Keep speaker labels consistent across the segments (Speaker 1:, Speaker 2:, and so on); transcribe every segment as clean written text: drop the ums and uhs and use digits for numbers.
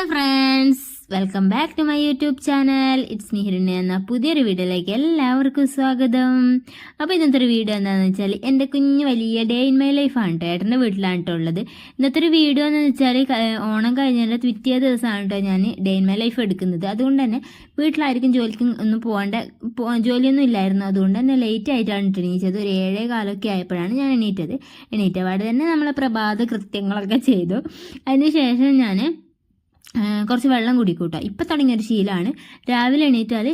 Speaker 1: Hello friends, welcome back to my YouTube channel. It's me Hiranya എന്ന പുതിയൊരു വീഡിയോയിലേക്ക് എല്ലാവർക്കും സ്വാഗതം. അപ്പോൾ ഇന്നത്തെ ഒരു വീഡിയോ എന്താണെന്ന് വെച്ചാൽ എൻ്റെ കുഞ്ഞ് വലിയ ഡേ ഇൻ മൈ ലൈഫാണ് കേട്ടോ. ഏട്ടൻ്റെ വീട്ടിലാണ് കേട്ടോ ഉള്ളത്. ഇന്നത്തെ ഒരു വീഡിയോ എന്ന് വെച്ചാൽ ഓണം കഴിഞ്ഞതിൻ്റെ പിറ്റേ ദിവസമാണ് കേട്ടോ ഞാൻ ഡേ ഇൻ മൈ ലൈഫ് എടുക്കുന്നത്. അതുകൊണ്ട് തന്നെ വീട്ടിലായിരിക്കും ജോലിക്ക് ഒന്നും ജോലിയൊന്നും ഇല്ലായിരുന്നു. അതുകൊണ്ട് തന്നെ ലേറ്റ് ആയിട്ടാണ് എണീച്ചത്. ഒരു 7:15 ആയപ്പോഴാണ് ഞാൻ എണീറ്റപാട് തന്നെ നമ്മളെ പ്രഭാത കൃത്യങ്ങളൊക്കെ ചെയ്തു. അതിന് ശേഷം ഞാൻ കുറച്ച് വെള്ളം കുടിക്കും കേട്ടോ. ഇപ്പം തുടങ്ങിയൊരു ശീലമാണ്. രാവിലെ എണീറ്റാൽ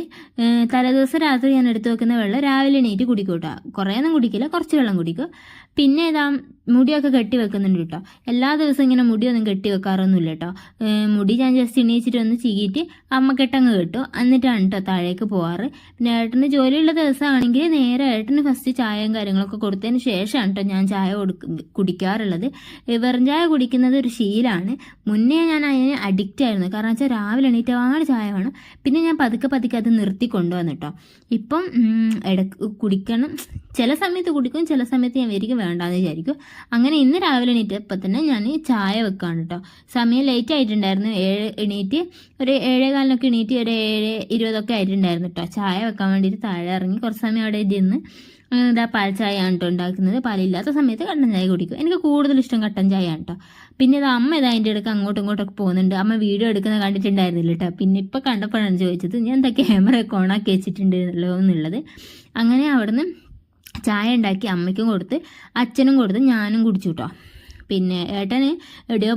Speaker 1: തലേദിവസം രാത്രി ഞാൻ എടുത്തു വെക്കുന്ന വെള്ളം രാവിലെ എണീറ്റ് കുടിക്കും കേട്ടോ. കുറേയൊന്നും കുടിക്കില്ല, കുറച്ച് വെള്ളം കുടിക്കും. പിന്നെ ഇതാ മുടിയൊക്കെ കെട്ടി വെക്കുന്നുണ്ട് കേട്ടോ. എല്ലാ ദിവസവും ഇങ്ങനെ മുടിയൊന്നും കെട്ടി വെക്കാറൊന്നുമില്ല കേട്ടോ. മുടി ഞാൻ ജസ്റ്റ് എണീച്ചിട്ട് ഒന്ന് ചീകിയിട്ട് അമ്മക്കെട്ടങ്ങ് കെട്ടു, എന്നിട്ടാണ് കേട്ടോ താഴേക്ക് പോവാറ്. പിന്നെ ഏട്ടന് ജോലിയുള്ള ദിവസമാണെങ്കിൽ നേരെ ഏട്ടന് ഫസ്റ്റ് ചായയും കാര്യങ്ങളൊക്കെ കൊടുത്തതിന് ശേഷമാണ് കേട്ടോ ഞാൻ ചായ കുടിക്കാറുള്ളത്. വെറും ചായ കുടിക്കുന്നത് ഒരു ശീലമാണ്. മുന്നേ ഞാൻ അതിന് അഡിക്റ്റ് ആയിരുന്നു. കാരണം വെച്ചാൽ രാവിലെ എണീറ്റപാട് ചായ വേണം. പിന്നെ ഞാൻ പതുക്കെ അത് നിർത്തി കൊണ്ടുവന്നു കേട്ടോ. ഇപ്പം ഇടയ്ക്ക് കുടിക്കണം, ചില സമയത്ത് കുടിക്കും, ചില സമയത്ത് ഞാൻ വരിക വേണ്ടാന്ന് വിചാരിക്കും. അങ്ങനെ ഇന്ന് രാവിലെ എണീറ്റപ്പോൾ തന്നെ ഞാൻ ചായ വെക്കാണ് കേട്ടോ. സമയം ലേറ്റ് ആയിട്ടുണ്ടായിരുന്നു. ഒരു 7:15 എണീറ്റ് ഒരു 7:20 ആയിട്ടുണ്ടായിരുന്നു കേട്ടോ. ചായ വെക്കാൻ വേണ്ടിയിട്ട് താഴെ ഇറങ്ങി കുറച്ച് സമയം അവിടെ ഇരുന്ന് ഇതാ പാൽ ചായയാണ് കേട്ടോ ഉണ്ടാക്കുന്നത്. പാലില്ലാത്ത സമയത്ത് കട്ടൻ ചായ കുടിക്കും. എനിക്ക് കൂടുതൽ ഇഷ്ടം കട്ടൻ ചായയാണ് കേട്ടോ. പിന്നെ ഇത് അമ്മ അതിൻ്റെ ഇടയ്ക്ക് അങ്ങോട്ടും ഇങ്ങോട്ടൊക്കെ പോകുന്നുണ്ട്. അമ്മ വീഡിയോ എടുക്കുന്നത് കണ്ടിട്ടുണ്ടായിരുന്നില്ല കേട്ടോ. പിന്നെ ഇപ്പം കണ്ടപ്പോഴാണ് ചോദിച്ചത് ഞാൻ എന്താ ക്യാമറയൊക്കെ ഓണാക്കി വെച്ചിട്ടുണ്ടല്ലോ എന്നുള്ളത്. അങ്ങനെ അവിടുന്ന് ചായ ഉണ്ടാക്കി അമ്മയ്ക്കും കൊടുത്ത് അച്ഛനും കൊടുത്ത് ഞാനും കുടിച്ചു കേട്ടോ. പിന്നെ ഏട്ടന് എവിടെയോ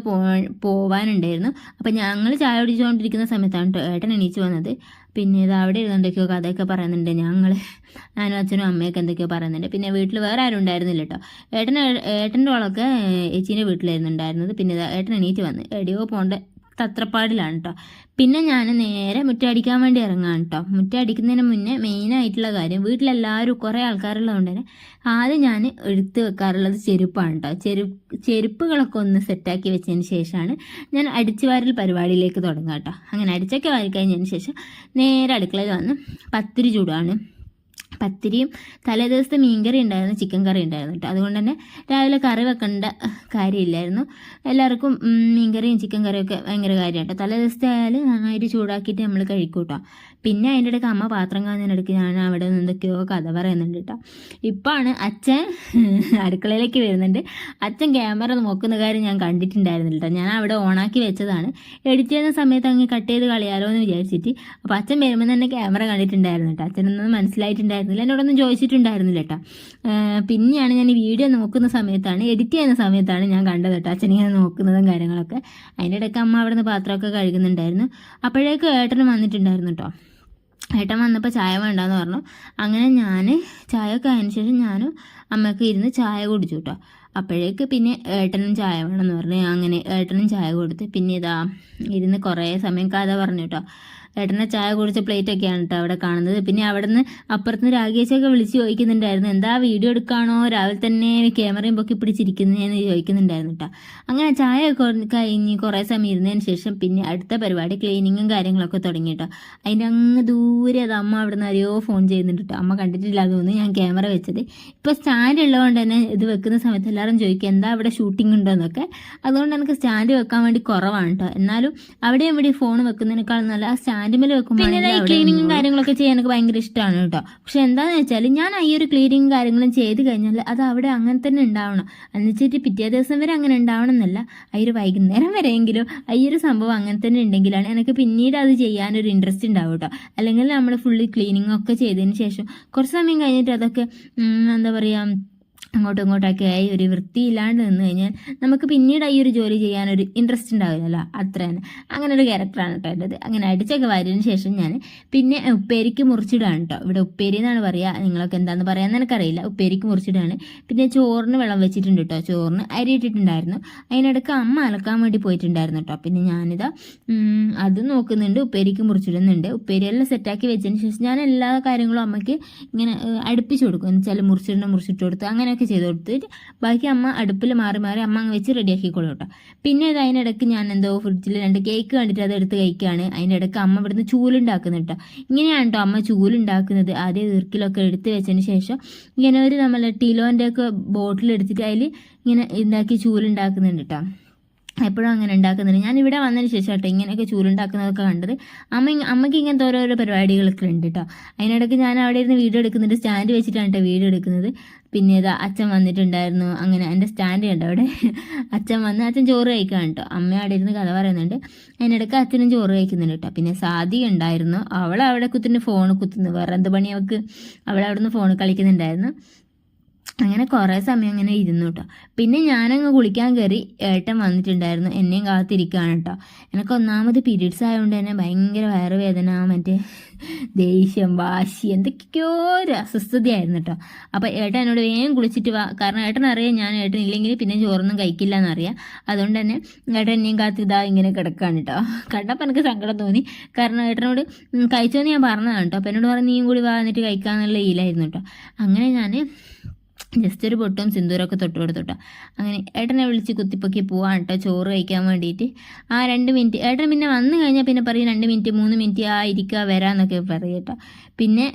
Speaker 1: പോവാനുണ്ടായിരുന്നു. അപ്പം ഞങ്ങൾ ചായ കുടിച്ചുകൊണ്ടിരിക്കുന്ന സമയത്താണ് കേട്ടോ ഏട്ടൻ എണീച്ച് വന്നത്. പിന്നെ ഇത് അവിടെ ഇരുന്നുകൊണ്ടൊക്കെയോ കഥയൊക്കെ പറയുന്നുണ്ട്. ഞാനും അച്ഛനും അമ്മയൊക്കെ എന്തൊക്കെയോ പറയുന്നുണ്ട്. പിന്നെ വീട്ടിൽ വേറെ ആരും ഉണ്ടായിരുന്നില്ല കേട്ടോ. ഏട്ടൻ്റെ ഓളൊക്കെ ചേച്ചീൻ്റെ വീട്ടിലായിരുന്നുണ്ടായിരുന്നത്. പിന്നെ ഏട്ടൻ എണീറ്റ് വന്ന് എവിടെയോ പോകേണ്ട തത്രപ്പാടിലാണ് കേട്ടോ. പിന്നെ ഞാൻ നേരെ മുറ്റടിക്കാൻ വേണ്ടി ഇറങ്ങാണ് കേട്ടോ. മുറ്റടിക്കുന്നതിന് മുന്നേ മെയിനായിട്ടുള്ള കാര്യം, വീട്ടിലെല്ലാവരും കുറേ ആൾക്കാരുള്ളതുകൊണ്ട് തന്നെ ആദ്യം ഞാൻ എടുത്ത് വെക്കാറുള്ളത് ചെരുപ്പാണ് കേട്ടോ. ചെരുപ്പുകളൊക്കെ ഒന്ന് സെറ്റാക്കി വെച്ചതിന് ശേഷമാണ് ഞാൻ അടിച്ചുവാരൽ പരിപാടിയിലേക്ക് തുടങ്ങുക കേട്ടോ. അങ്ങനെ അടിച്ചൊക്കെ വാരി കഴിഞ്ഞതിന് ശേഷം നേരെ അടുക്കളയിൽ വന്ന് പത്തിരി ചൂടാണ്. പത്തിരിയും തലേ ദിവസത്തെ മീൻകറി ഉണ്ടായിരുന്നു, ചിക്കൻ കറി ഉണ്ടായിരുന്നു കേട്ടോ. അതുകൊണ്ട് തന്നെ രാവിലെ കറി വെക്കേണ്ട കാര്യമില്ലായിരുന്നു. എല്ലാവർക്കും മീൻകറിയും ചിക്കൻ കറിയൊക്കെ ഭയങ്കര കാര്യമാണ് കേട്ടോ. തലേ ദിവസത്തെ ആയാലും നന്നായിട്ട് ചൂടാക്കിയിട്ട് നമ്മൾ കഴിക്കും കേട്ടോ. പിന്നെ അതിൻ്റെ ഇടയ്ക്ക് അമ്മ പാത്രം കാണുന്നതിനിടയ്ക്ക് ഞാൻ അവിടെ നിന്ന് എന്തൊക്കെയോ കഥ പറയുന്നുണ്ട് കേട്ടോ. ഇപ്പോഴാണ് അച്ഛൻ അടുക്കളയിലേക്ക് വരുന്നുണ്ട്. അച്ഛൻ ക്യാമറ നോക്കുന്ന കാര്യം ഞാൻ കണ്ടിട്ടുണ്ടായിരുന്നില്ല കേട്ടോ. ഞാൻ അവിടെ ഓണാക്കി വെച്ചതാണ്. എഡിറ്റ് ചെയ്യുന്ന സമയത്ത് അങ്ങ് കട്ട് ചെയ്ത് കളയാലോ എന്ന് വിചാരിച്ചിട്ട്. അപ്പോൾ അച്ഛൻ വരുമ്പോൾ തന്നെ ക്യാമറ കണ്ടിട്ടുണ്ടായിരുന്നു കേട്ടോ. അച്ഛനൊന്നും മനസ്സിലായിട്ടുണ്ടായിരുന്നില്ല, എന്നോടൊന്നും ചോദിച്ചിട്ടുണ്ടായിരുന്നില്ല കേട്ടോ. പിന്നെയാണ് ഞാൻ ഈ വീഡിയോ നോക്കുന്ന സമയത്താണ്, എഡിറ്റ് ചെയ്യുന്ന സമയത്താണ് ഞാൻ കണ്ടത് കേട്ടോ അച്ഛനിങ്ങനെ നോക്കുന്നതും കാര്യങ്ങളൊക്കെ. അതിൻ്റെ ഇടയ്ക്ക് അമ്മ അവിടെ നിന്ന് പാത്രമൊക്കെ കഴുകുന്നുണ്ടായിരുന്നു. അപ്പോഴേക്കും ഏട്ടനും വന്നിട്ടുണ്ടായിരുന്നു കേട്ടോ. ഏട്ടൻ വന്നപ്പോൾ ചായ വേണ്ടാന്ന് പറഞ്ഞു. അങ്ങനെ ഞാൻ ചായയൊക്കെ ആയതിനു ശേഷം ഞാനും അമ്മയൊക്കെ ഇരുന്ന് ചായ കുടിച്ചു കേട്ടോ. അപ്പോഴേക്ക് പിന്നെ ഏട്ടനും ചായ വേണമെന്ന് പറഞ്ഞു. അങ്ങനെ ഏട്ടനും ചായ കൊടുത്ത് പിന്നെ ഇതാ ഇരുന്ന് കുറേ സമയം കഥ പറഞ്ഞു കേട്ടോ. ഏട്ടനെ ചായ കുടിച്ച പ്ലേറ്റൊക്കെയാണ് കേട്ടോ അവിടെ കാണുന്നത്. പിന്നെ അവിടെ നിന്ന് അപ്പുറത്തുനിന്ന് രാഗേശൊക്കെ വിളിച്ച് ചോദിക്കുന്നുണ്ടായിരുന്നു, എന്താ വീഡിയോ എടുക്കുകയാണോ രാവിലെ തന്നെ ക്യാമറയും പൊക്കി പിടിച്ചിരിക്കുന്നതെന്ന് ചോദിക്കുന്നുണ്ടായിരുന്നു കേട്ടോ. അങ്ങനെ ചായയൊക്കെ കഴിഞ്ഞ് കുറേ സമയം ഇരുന്നതിന് ശേഷം പിന്നെ അടുത്ത പരിപാടി ക്ലീനിങ്ങും കാര്യങ്ങളൊക്കെ തുടങ്ങി കേട്ടോ. അതിൻ്റെ അങ്ങ് ദൂരെ അത് അമ്മ അവിടെ നിന്ന് ആരെയോ ഫോൺ ചെയ്യുന്നുണ്ട് കേട്ടോ. അമ്മ കണ്ടിട്ടില്ല തോന്നുന്നു ഞാൻ ക്യാമറ വെച്ചത്. ഇപ്പോൾ സ്റ്റാൻഡ് ഉള്ളതുകൊണ്ട് തന്നെ ഇത് വെക്കുന്ന സമയത്ത് എല്ലാവരും ചോദിക്കും എന്താ അവിടെ ഷൂട്ടിംഗ് ഉണ്ടോ എന്നൊക്കെ. അതുകൊണ്ട് എനിക്ക് സ്റ്റാൻഡ് വെക്കാൻ വേണ്ടി കുറവാണ് കേട്ടോ. എന്നാലും അവിടെ ഇവിടെ ഫോൺ വെക്കുന്നതിനേക്കാൾ നല്ല സ്റ്റാൻഡിൽ വെക്കുമ്പോൾ പിന്നെ ഈ ക്ലീനിങ്ങും കാര്യങ്ങളൊക്കെ ചെയ്യാൻ എനിക്ക് ഭയങ്കര ഇഷ്ടമാണ് കേട്ടോ. പക്ഷെ എന്താണെന്ന് വെച്ചാൽ ഞാൻ ഈ ഒരു ക്ലീനിങ്ങും കാര്യങ്ങളും ചെയ്ത് കഴിഞ്ഞാൽ അത് അവിടെ അങ്ങനെ തന്നെ ഉണ്ടാവണം. എന്നുവെച്ചിട്ട് പിറ്റേ ദിവസം വരെ അങ്ങനെ ഉണ്ടാവണം എന്നല്ല, ഈ ഒരു വൈകുന്നേരം വരെയെങ്കിലും ഈ ഒരു സംഭവം അങ്ങനെ തന്നെ ഉണ്ടെങ്കിലാണ് എനിക്ക് പിന്നീട് അത് ചെയ്യാനൊരു ഇൻട്രസ്റ്റ് ഉണ്ടാവും കേട്ടോ. അല്ലെങ്കിൽ നമ്മൾ ഫുള്ള് ക്ലീനിങ് ഒക്കെ ചെയ്തതിന് ശേഷം കുറച്ച് സമയം കഴിഞ്ഞിട്ട് അതൊക്കെ എന്താ പറയുക അങ്ങോട്ടും ഇങ്ങോട്ടൊക്കെ ആയി ഒരു വൃത്തിയില്ലാണ്ട് നിന്ന് കഴിഞ്ഞാൽ നമുക്ക് പിന്നീട് ഈ ഒരു ജോലി ചെയ്യാനൊരു ഇൻട്രസ്റ്റ് ഉണ്ടാവില്ലല്ലോ. അത്ര തന്നെ അങ്ങനെ ഒരു ക്യാരക്ടറാണ് കേട്ടോ എൻ്റെത്. അങ്ങനെ അടിച്ചൊക്കെ വാരിയതിന് ശേഷം ഞാൻ പിന്നെ ഉപ്പേരിക്ക് മുറിച്ചിടാണ് കേട്ടോ. ഇവിടെ ഉപ്പേരി എന്നാണ് പറയുക, നിങ്ങളൊക്കെ എന്താണെന്ന് പറയാമെന്ന് എനിക്കറിയില്ല. ഉപ്പേരിക്ക് മുറിച്ചിടാണ്. പിന്നെ ചോറിന് വെള്ളം വെച്ചിട്ടുണ്ട് കേട്ടോ. ചോറിന് അരി ഇട്ടിട്ടുണ്ടായിരുന്നു. അതിനിടയ്ക്ക് അമ്മ അലക്കാൻ വേണ്ടി പോയിട്ടുണ്ടായിരുന്നു കേട്ടോ. പിന്നെ ഞാനിതാ അത് നോക്കുന്നുണ്ട്, ഉപ്പേരിക്ക് മുറിച്ചിടുന്നുണ്ട്. ഉപ്പേരിയെല്ലാം സെറ്റാക്കി വെച്ചതിന് ശേഷം ഞാൻ എല്ലാ കാര്യങ്ങളും അമ്മയ്ക്ക് ഇങ്ങനെ അടുപ്പിച്ച് കൊടുക്കും. എന്ന് വെച്ചാൽ മുറിച്ചിട്ട് കൊടുത്ത് അങ്ങനെയൊക്കെ ചെയ്ത് കൊടുത്തിട്ട് ബാക്കി അമ്മ അടുപ്പിൽ മാറി അമ്മ അങ്ങ് വെച്ച് റെഡിയാക്കിക്കോളും കേട്ടോ. പിന്നെ ഇത് അതിനിടയ്ക്ക് ഞാൻ എന്തോ ഫ്രിഡ്ജിൽ 2 കേക്ക് കണ്ടിട്ട് അത് എടുത്ത് കഴിക്കുകയാണ്. അതിൻ്റെ ഇടയ്ക്ക് അമ്മ ഇവിടുന്ന് ചൂലുണ്ടാക്കുന്നു കേട്ടോ. ഇങ്ങനെയാണ് കേട്ടോ അമ്മ ചൂലുണ്ടാക്കുന്നത്. ആദ്യം ഈർക്കിലൊക്കെ എടുത്ത് വെച്ചതിന് ശേഷം ഇങ്ങനെ ഒരു നമ്മളെ ടിലോൻ്റെ ഒക്കെ ബോട്ടിൽ എടുത്തിട്ട് അതിൽ ഇങ്ങനെ ഉണ്ടാക്കി ചൂലുണ്ടാക്കുന്നുണ്ട് കേട്ടോ. എപ്പോഴും അങ്ങനെ ഉണ്ടാക്കുന്നുണ്ട്. ഞാൻ ഇവിടെ വന്നതിന് ശേഷം കേട്ടോ ഇങ്ങനെയൊക്കെ ചൂലുണ്ടാക്കുന്നതൊക്കെ കണ്ടത്. അമ്മയ്ക്ക് ഇങ്ങനത്തെ ഓരോരോ പരിപാടികളൊക്കെ ഉണ്ട് കേട്ടോ. അതിനിടയ്ക്ക് ഞാൻ അവിടെ ഇരുന്ന് വീഡിയോ എടുക്കുന്നുണ്ട്. സ്റ്റാൻഡ് വെച്ചിട്ടാണ് കേട്ടോ വീഡിയോ എടുക്കുന്നത്. പിന്നെ ഇതാ അച്ഛൻ വന്നിട്ടുണ്ടായിരുന്നു. അങ്ങനെ എൻ്റെ സ്റ്റാൻഡ് ഉണ്ട് അവിടെ. അച്ഛൻ വന്ന് അച്ഛൻ ചോറ് കഴിക്കാൻ കേട്ടോ. അമ്മ അവിടെ ഇരുന്ന് കഥ പറയുന്നുണ്ട്. അതിനിടയ്ക്ക് അച്ഛനും ചോറ് കഴിക്കുന്നുണ്ട് കേട്ടോ. പിന്നെ സാദിക ഉണ്ടായിരുന്നു. അവൾ അവിടെ ഫോൺ കുത്തുന്നു. വേറെ എന്ത് പണി അവൾക്ക്? അവൾ അവിടെ നിന്ന് ഫോൺ കളിക്കുന്നുണ്ടായിരുന്നു. അങ്ങനെ കുറേ സമയം അങ്ങനെ ഇരുന്നു കേട്ടോ. പിന്നെ ഞാനങ്ങ് കുളിക്കാൻ കയറി. ഏട്ടൻ വന്നിട്ടുണ്ടായിരുന്നു. എന്നെയും കാത്തിരിക്കുകയാണ് കേട്ടോ. എനിക്ക് ഒന്നാമത് പീരീഡ്സ് ആയതുകൊണ്ട് തന്നെ ഭയങ്കര വയറുവേദന, മറ്റേ ദേഷ്യം, വാശി, എന്തൊക്കെയോ ഒരു അസ്വസ്ഥതയായിരുന്നു കേട്ടോ. അപ്പോൾ ഏട്ടൻ എന്നോട് വേഗം കുളിച്ചിട്ട് വാ, കാരണം ഏട്ടനറിയാം ഞാൻ ഏട്ടനില്ലെങ്കിൽ പിന്നെ ചോറൊന്നും കഴിക്കില്ല എന്നറിയാം. അതുകൊണ്ട് തന്നെ ഏട്ടൻ എന്നെയും കാത്ത് ഇതാ ഇങ്ങനെ കിടക്കുകയാണ് കേട്ടോ. കണ്ടപ്പോൾ എനിക്ക് സങ്കടം തോന്നി. കാരണം ഏട്ടനോട് കഴിച്ചോന്ന് ഞാൻ പറഞ്ഞതാണ് കേട്ടോ. അപ്പോൾ എന്നോട് പറഞ്ഞ് നീയും കൂടി വാ എന്നിട്ട് കഴിക്കാമെന്നുള്ള ഈലായിരുന്നു കേട്ടോ. അങ്ങനെ ഞാൻ ജസ്റ്റ് ഒരു പൊട്ടും സിന്ദൂരമൊക്കെ തൊട്ട് കൊടുത്തോട്ടോ. അങ്ങനെ ഏട്ടനെ വിളിച്ച് കുത്തിപ്പൊക്കി പോവാണ് കേട്ടോ ചോറ് കഴിക്കാൻ വേണ്ടിയിട്ട്. ആ 2 മിനിറ്റ് ഏട്ടൻ പിന്നെ വന്നു കഴിഞ്ഞാൽ പിന്നെ പറയും 2 മിനിറ്റ് 3 മിനിറ്റ് ഇരിക്കുക വരാമെന്നൊക്കെ പറയും കേട്ടോ. പിന്നെ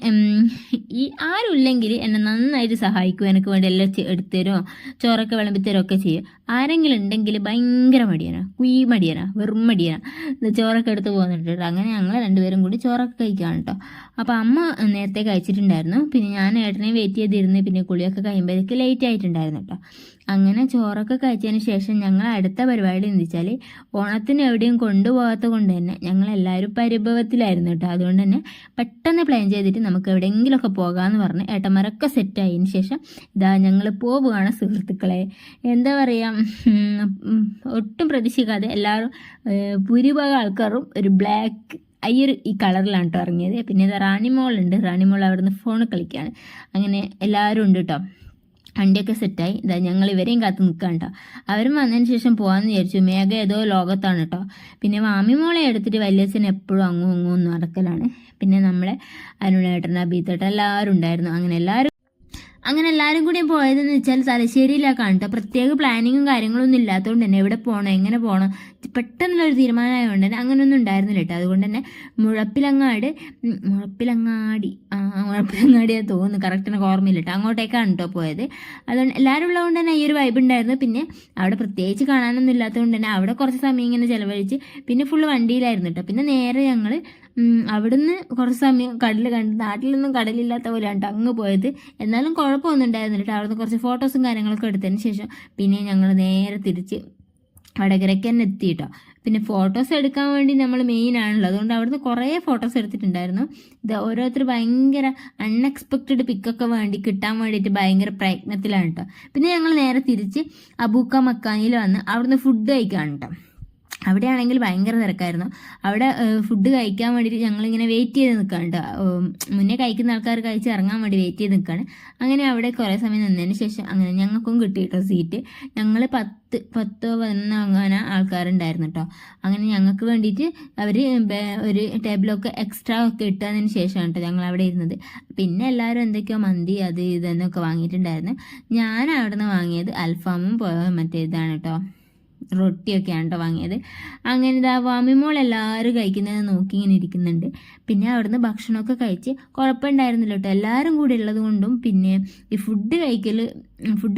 Speaker 1: ഈ ആരും ഇല്ലെങ്കിൽ എന്നെ നന്നായിട്ട് സഹായിക്കും. എനിക്ക് വേണ്ടി എല്ലാം എടുത്തരുമോ ചോറൊക്കെ വിളമ്പിത്തരും ഒക്കെ ചെയ്യും. ആരെങ്കിലും ഉണ്ടെങ്കിൽ ഭയങ്കര മടിയാണ്, മടിയാണ്, വെറും മടിയാണ്. ചോറൊക്കെ എടുത്ത് പോകുന്നുണ്ട്. അങ്ങനെ ഞങ്ങൾ 2 പേരും കൂടി ചോറൊക്കെ കഴിക്കുകയാണ് കേട്ടോ. അപ്പോൾ അമ്മ നേരത്തെ കഴിച്ചിട്ടുണ്ടായിരുന്നു. പിന്നെ ഞാൻ ഏട്ടനെ വെയിറ്റ് ചെയ്തിരുന്ന് പിന്നെ കുളിയൊക്കെ കഴിയുമ്പോഴേക്ക് ലേറ്റ് ആയിട്ടുണ്ടായിരുന്നു കേട്ടോ. അങ്ങനെ ചോറൊക്കെ കഴിച്ചതിന് ശേഷം ഞങ്ങൾ അടുത്ത പരിപാടി എന്ന് വെച്ചാൽ ഓണത്തിന് എവിടെയും കൊണ്ടുപോകാത്ത കൊണ്ട് തന്നെ ഞങ്ങളെല്ലാവരും പരിഭവത്തിലായിരുന്നു കേട്ടോ. അതുകൊണ്ട് തന്നെ പെട്ടെന്ന് പ്ലാൻ ചെയ്തിട്ട് നമുക്ക് എവിടെയെങ്കിലുമൊക്കെ പോകാമെന്ന് പറഞ്ഞ് ഏട്ടന്മാരൊക്കെ സെറ്റായതിന് ശേഷം ഇതാ ഞങ്ങൾ പോവുകയാണ് സുഹൃത്തുക്കളെ. എന്താ പറയുക, ഒട്ടും പ്രതീക്ഷിക്കാതെ എല്ലാവരും ഭൂരിഭാഗം ആൾക്കാരും ഒരു ബ്ലാക്ക് ഈ കളറിലാണ് കേട്ടോ ഇറങ്ങിയത്. പിന്നെ ഇത് റാണിമോളുണ്ട്. റാണിമോൾ അവിടെ നിന്ന് ഫോൺ കളിക്കുകയാണ്. അങ്ങനെ എല്ലാവരും ഉണ്ട് കേട്ടോ. വണ്ടിയൊക്കെ സെറ്റായി. ഇതാ ഞങ്ങൾ ഇവരെയും കാത്ത് നിൽക്കാം കേട്ടോ. അവരും വന്നതിന് ശേഷം പോകാമെന്ന് വിചാരിച്ചു. മേഘ ഏതോ ലോകത്താണ് കേട്ടോ. പിന്നെ മാമിമോളെ എടുത്തിട്ട് വലിയച്ഛൻ എപ്പോഴും അങ്ങും നടക്കലാണ്. പിന്നെ നമ്മളെ അരുണേട്ടൻ, അബീത്തേട്ടൻ എല്ലാവരും ഉണ്ടായിരുന്നു. അങ്ങനെ എല്ലാവരും കൂടി പോയതെന്ന് വെച്ചാൽ തലശ്ശേരിയിലേക്കാണ് കേട്ടോ. പ്രത്യേക പ്ലാനിങ്ങും കാര്യങ്ങളൊന്നും ഇല്ലാത്തതുകൊണ്ട് തന്നെ എവിടെ പോകണം, എങ്ങനെ പോകണം, പെട്ടെന്നുള്ളൊരു തീരുമാനമായതുകൊണ്ട് തന്നെ അങ്ങനെയൊന്നും ഉണ്ടായിരുന്നില്ല കേട്ടോ. അതുകൊണ്ട് തന്നെ മുഴപ്പിലങ്ങാടിയാ തോന്നുന്നു, കറക്റ്റ് എനിക്ക് ഓർമ്മയില്ല കേട്ടോ. അങ്ങോട്ടേക്കാണ് കേട്ടോ പോയത്. അതുകൊണ്ട് എല്ലാവരും ഉള്ളതുകൊണ്ട് തന്നെ ഈ ഒരു വൈബ് ഉണ്ടായിരുന്നു. പിന്നെ അവിടെ പ്രത്യേകിച്ച് കാണാനൊന്നും ഇല്ലാത്തതുകൊണ്ട് തന്നെ അവിടെ കുറച്ച് സമയം ഇങ്ങനെ ചിലവഴിച്ച് പിന്നെ ഫുള്ള് വണ്ടിയിലായിരുന്നു കേട്ടോ. പിന്നെ നേരെ ഞങ്ങൾ അവിടുന്ന് കുറച്ച് സമയം കടൽ കണ്ട്, നാട്ടിലൊന്നും കടലില്ലാത്ത പോലെയാണ് അങ്ങ് പോയത്. എന്നാലും കുഴപ്പമൊന്നും ഉണ്ടായിരുന്നില്ല കേട്ടോ. അവിടുന്ന് കുറച്ച് ഫോട്ടോസും കാര്യങ്ങളൊക്കെ എടുത്തതിന് ശേഷം പിന്നെ ഞങ്ങൾ നേരെ തിരിച്ച് വടകരയ്ക്ക് തന്നെ എത്തി കേട്ടോ. പിന്നെ ഫോട്ടോസ് എടുക്കാൻ വേണ്ടി നമ്മൾ മെയിൻ ആണല്ലോ. അതുകൊണ്ട് അവിടുന്ന് കുറേ ഫോട്ടോസ് എടുത്തിട്ടുണ്ടായിരുന്നു. ഇത് ഓരോരുത്തർ ഭയങ്കര അൺഎക്സ്പെക്റ്റഡ് പിക്കൊക്കെ കിട്ടാൻ വേണ്ടിയിട്ട് ഭയങ്കര പ്രയത്നത്തിലാണ് കേട്ടോ. പിന്നെ ഞങ്ങൾ നേരെ തിരിച്ച് അബൂക്ക മക്കാനിയിൽ വന്ന് അവിടുന്ന് ഫുഡ് കഴിക്കുകയാണ് കേട്ടോ. അവിടെയാണെങ്കിൽ ഭയങ്കര തിരക്കായിരുന്നു. അവിടെ ഫുഡ് കഴിക്കാൻ വേണ്ടിയിട്ട് ഞങ്ങളിങ്ങനെ വെയിറ്റ് ചെയ്ത് നിൽക്കുകയാണ് കേട്ടോ. മുന്നേ കഴിക്കുന്ന ആൾക്കാർ കഴിച്ച് ഇറങ്ങാൻ വേണ്ടി വെയിറ്റ് ചെയ്ത് നിൽക്കുകയാണ്. അങ്ങനെ അവിടെ കുറേ സമയം നിന്നതിന് ശേഷം അങ്ങനെ ഞങ്ങൾക്കും കിട്ടി കേട്ടോ സീറ്റ്. ഞങ്ങൾ 10-11 അങ്ങനെ ആൾക്കാരുണ്ടായിരുന്നു കേട്ടോ. അങ്ങനെ ഞങ്ങൾക്ക് വേണ്ടിയിട്ട് അവർ ഒരു ടേബിളൊക്കെ എക്സ്ട്രാ ഒക്കെ ഇട്ടതിന് ശേഷമാണ് കേട്ടോ ഞങ്ങൾ അവിടെ ഇരുന്നത്. പിന്നെ എല്ലാവരും എന്തൊക്കെയോ മന്തി അത് ഇതെന്നൊക്കെ വാങ്ങിയിട്ടുണ്ടായിരുന്നു. ഞാൻ അവിടെ നിന്ന് വാങ്ങിയത് അൽഫാമും മറ്റേ ഇതാണ് കേട്ടോ, റൊട്ടിയൊക്കെയാണ് കേട്ടോ വാങ്ങിയത്. അങ്ങനെ ഇതാ വാമിമോൾ എല്ലാവരും കഴിക്കുന്നത് നോക്കി ഇങ്ങനെ ഇരിക്കുന്നുണ്ട്. പിന്നെ അവിടുന്ന് ഭക്ഷണമൊക്കെ കഴിച്ച് കുഴപ്പമുണ്ടായിരുന്നില്ല കേട്ടോ. എല്ലാവരും കൂടി ഉള്ളത് കൊണ്ടും പിന്നെ ഈ ഫുഡ്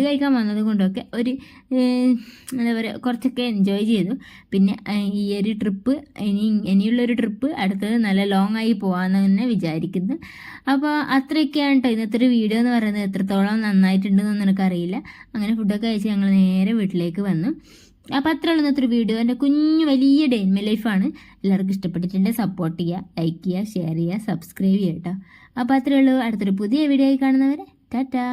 Speaker 1: കഴിക്കാൻ വന്നത് കൊണ്ടൊക്കെ ഒരു എന്താ പറയുക കുറച്ചൊക്കെ എൻജോയ് ചെയ്തു. പിന്നെ ഈ ഒരു ട്രിപ്പ് ഇനിയുള്ളൊരു ട്രിപ്പ് അടുത്തത് നല്ല ലോങ് ആയി പോകാമെന്ന് തന്നെ വിചാരിക്കുന്നു. അപ്പോൾ അത്രയൊക്കെയാണ് കേട്ടോ ഇന്നത്തെ ഒരു വീഡിയോ എന്ന് പറയുന്നത്. എത്രത്തോളം നന്നായിട്ടുണ്ടെന്നൊന്നും എനിക്കറിയില്ല. അങ്ങനെ ഫുഡൊക്കെ കഴിച്ച് ഞങ്ങൾ നേരെ വീട്ടിലേക്ക് വന്നു. അപ്പോൾ അത്രയുള്ള ഇന്നത്തെ ഒരു വീഡിയോ. എൻ്റെ വലിയ ഡേ ഇൻ മൈ ലൈഫാണ്. എല്ലാവർക്കും ഇഷ്ടപ്പെട്ടിട്ടുണ്ടെങ്കിൽ സപ്പോർട്ട് ചെയ്യുക, ലൈക്ക് ചെയ്യുക, ഷെയർ ചെയ്യുക, സബ്സ്ക്രൈബ് ചെയ്യുക കേട്ടോ. അപ്പോൾ അത്രയേ ഉള്ളൂ. അടുത്തൊരു പുതിയ വീഡിയോ ആയി കാണുന്നവരെ ടാറ്റാ.